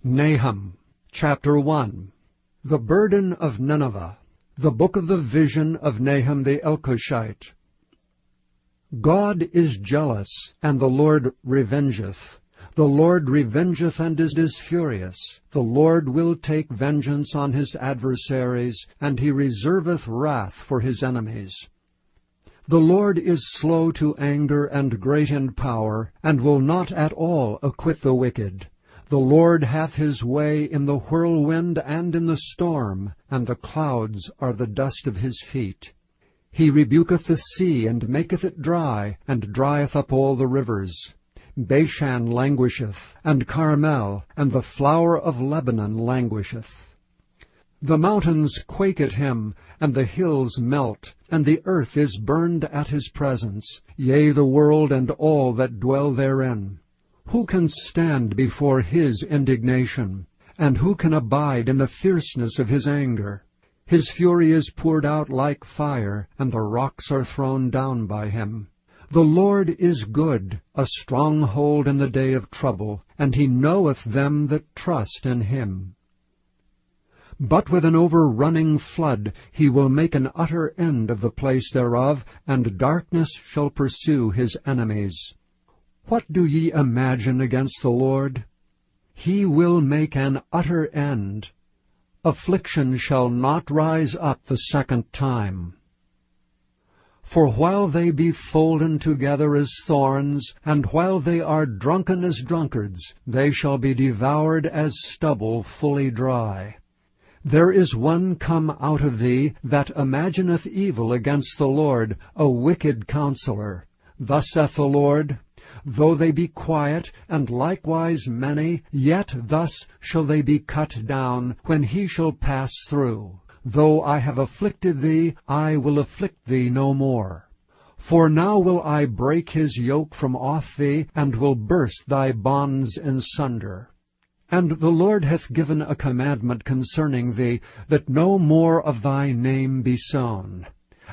Nahum, chapter 1. The burden of Nineveh. The book of the vision of Nahum the Elkoshite. God is jealous, and the Lord revengeth. The Lord revengeth and is furious. The Lord will take vengeance on his adversaries, and he reserveth wrath for his enemies. The Lord is slow to anger and great in power, and will not at all acquit the wicked. The Lord hath his way in the whirlwind and in the storm, and the clouds are the dust of his feet. He rebuketh the sea, and maketh it dry, and drieth up all the rivers. Bashan languisheth, and Carmel, and the flower of Lebanon languisheth. The mountains quake at him, and the hills melt, and the earth is burned at his presence, yea, the world and all that dwell therein. Who can stand before his indignation? And who can abide in the fierceness of his anger? His fury is poured out like fire, and the rocks are thrown down by him. The Lord is good, a stronghold in the day of trouble, and he knoweth them that trust in him. But with an overrunning flood he will make an utter end of the place thereof, and darkness shall pursue his enemies. What do ye imagine against the Lord? He will make an utter end. Affliction shall not rise up the second time. For while they be folden together as thorns, and while they are drunken as drunkards, they shall be devoured as stubble fully dry. There is one come out of thee that imagineth evil against the Lord, a wicked counselor. Thus saith the Lord, Though they be quiet, and likewise many, yet thus shall they be cut down, when he shall pass through. Though I have afflicted thee, I will afflict thee no more. For now will I break his yoke from off thee, and will burst thy bonds in sunder. And the Lord hath given a commandment concerning thee, that no more of thy name be sown.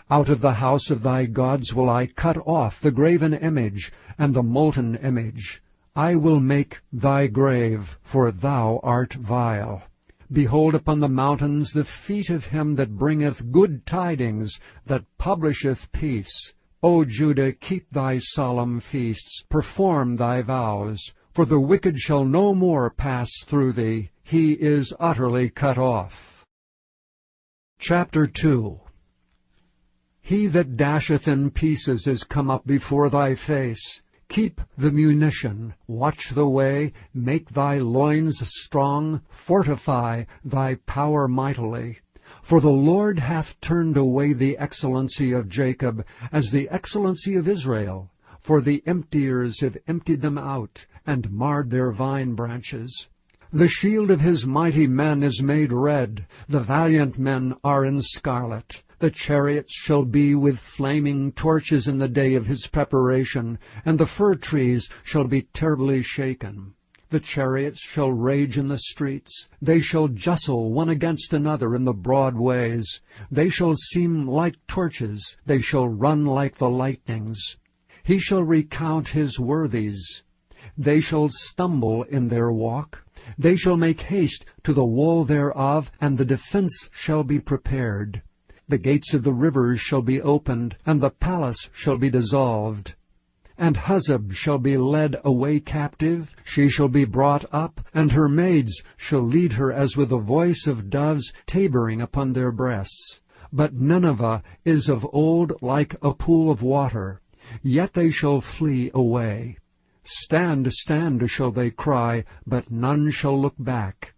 Out of the house of thy gods will I cut off the graven image, and the molten image. I will make thy grave, for thou art vile. Behold upon the mountains the feet of him that bringeth good tidings, that publisheth peace. O Judah, keep thy solemn feasts, perform thy vows. For the wicked shall no more pass through thee. He is utterly cut off. Chapter 2. He that dasheth in pieces is come up before thy face. Keep the munition, watch the way, make thy loins strong, fortify thy power mightily. For the Lord hath turned away the excellency of Jacob, as the excellency of Israel. For the emptiers have emptied them out, and marred their vine branches. The shield of his mighty men is made red, the valiant men are in scarlet. The chariots shall be with flaming torches in the day of his preparation, and the fir trees shall be terribly shaken. The chariots shall rage in the streets. They shall justle one against another in the broad ways. They shall seem like torches. They shall run like the lightnings. He shall recount his worthies. They shall stumble in their walk. They shall make haste to the wall thereof, and the defense shall be prepared. The gates of the rivers shall be opened, and the palace shall be dissolved. And Huzzab shall be led away captive, she shall be brought up, and her maids shall lead her as with the voice of doves tabering upon their breasts. But Nineveh is of old like a pool of water, yet they shall flee away. Stand, stand, shall they cry, but none shall look back.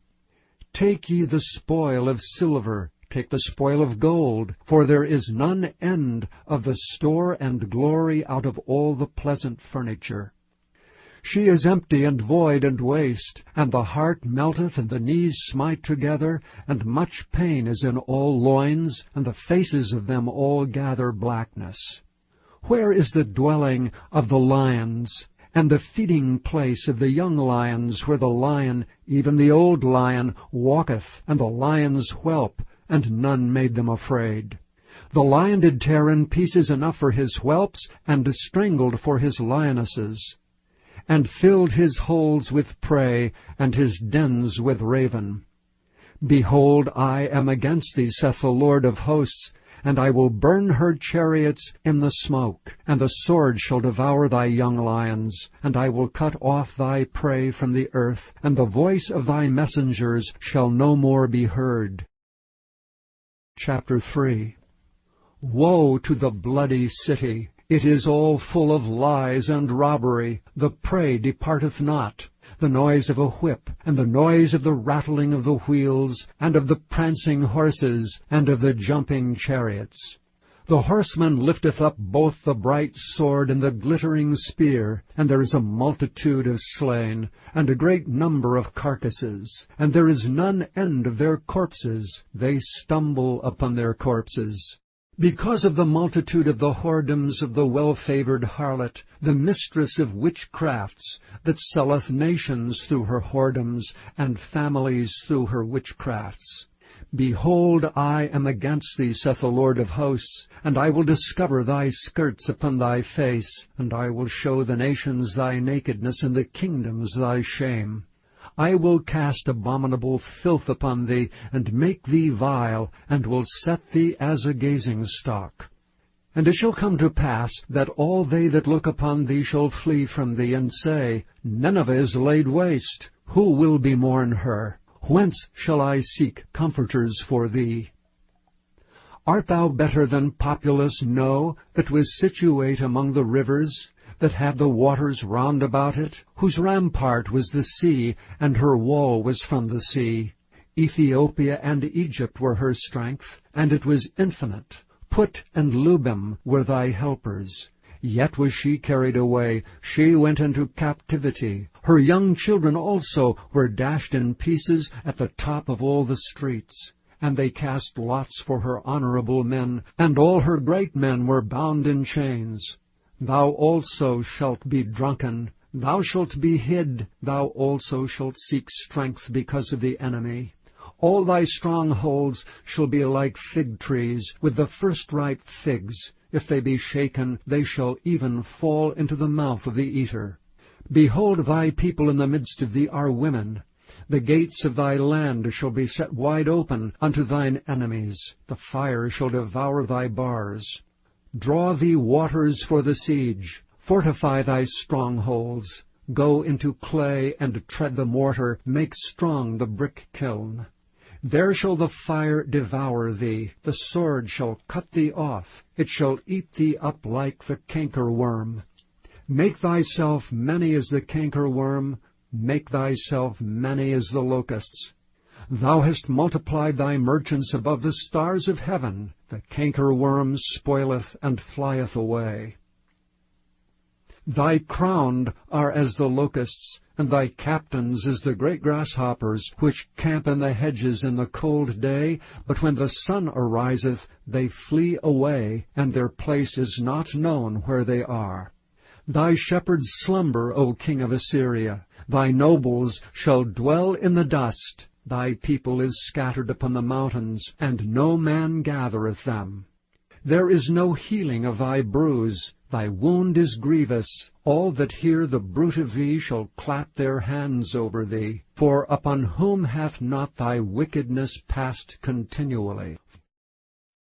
Take ye the spoil of silver, take the spoil of gold, for there is none end of the store and glory out of all the pleasant furniture. She is empty and void and waste, and the heart melteth, and the knees smite together, and much pain is in all loins, and the faces of them all gather blackness. Where is the dwelling of the lions, and the feeding place of the young lions, where the lion, even the old lion, walketh, and the lion's whelp, and none made them afraid? The lion did tear in pieces enough for his whelps, and strangled for his lionesses. and filled his holes with prey, and his dens with raven. Behold, I am against thee, saith the Lord of hosts, and I will burn her chariots in the smoke, and the sword shall devour thy young lions, and I will cut off thy prey from the earth, and the voice of thy messengers shall no more be heard. Chapter 3. Woe to the bloody city! It is all full of lies and robbery. The prey departeth not. The noise of a whip, and the noise of the rattling of the wheels, and of the prancing horses, and of the jumping chariots. The horseman lifteth up both the bright sword and the glittering spear, and there is a multitude of slain, and a great number of carcasses, and there is none end of their corpses. They stumble upon their corpses. Because of the multitude of the whoredoms of the well-favored harlot, the mistress of witchcrafts, that selleth nations through her whoredoms, and families through her witchcrafts. Behold, I am against thee, saith the Lord of hosts, and I will discover thy skirts upon thy face, and I will show the nations thy nakedness, and the kingdoms thy shame. I will cast abominable filth upon thee, and make thee vile, and will set thee as a gazing-stock. And it shall come to pass, that all they that look upon thee shall flee from thee, and say, Nineveh is laid waste. Who will bemourn her? Whence shall I seek comforters for thee? Art thou better than Populus, No, that was situate among the rivers, that had the waters round about it, whose rampart was the sea, and her wall was from the sea? Ethiopia and Egypt were her strength, and it was infinite. Put and Lubim were thy helpers. Yet was she carried away, she went into captivity. Her young children also were dashed in pieces at the top of all the streets. And they cast lots for her honorable men, and all her great men were bound in chains. Thou also shalt be drunken, thou shalt be hid, thou also shalt seek strength because of the enemy. All thy strongholds shall be like fig trees with the first ripe figs. If they be shaken, they shall even fall into the mouth of the eater. Behold, thy people in the midst of thee are women. The gates of thy land shall be set wide open unto thine enemies. The fire shall devour thy bars. Draw thee waters for the siege. Fortify thy strongholds. Go into clay and tread the mortar. Make strong the brick kiln. There shall the fire devour thee. The sword shall cut thee off. It shall eat thee up like the cankerworm. Make thyself many as the cankerworm. Make thyself many as the locusts. Thou hast multiplied thy merchants above the stars of heaven. The cankerworm spoileth and flieth away. Thy crowned are as the locusts, and thy captains as the great grasshoppers, which camp in the hedges in the cold day, but when the sun ariseth, they flee away, and their place is not known where they are. Thy shepherds slumber, O king of Assyria. Thy nobles shall dwell in the dust. Thy people is scattered upon the mountains, and no man gathereth them. There is no healing of thy bruise. Thy wound is grievous. All that hear the bruit of thee shall clap their hands over thee. For upon whom hath not thy wickedness passed continually?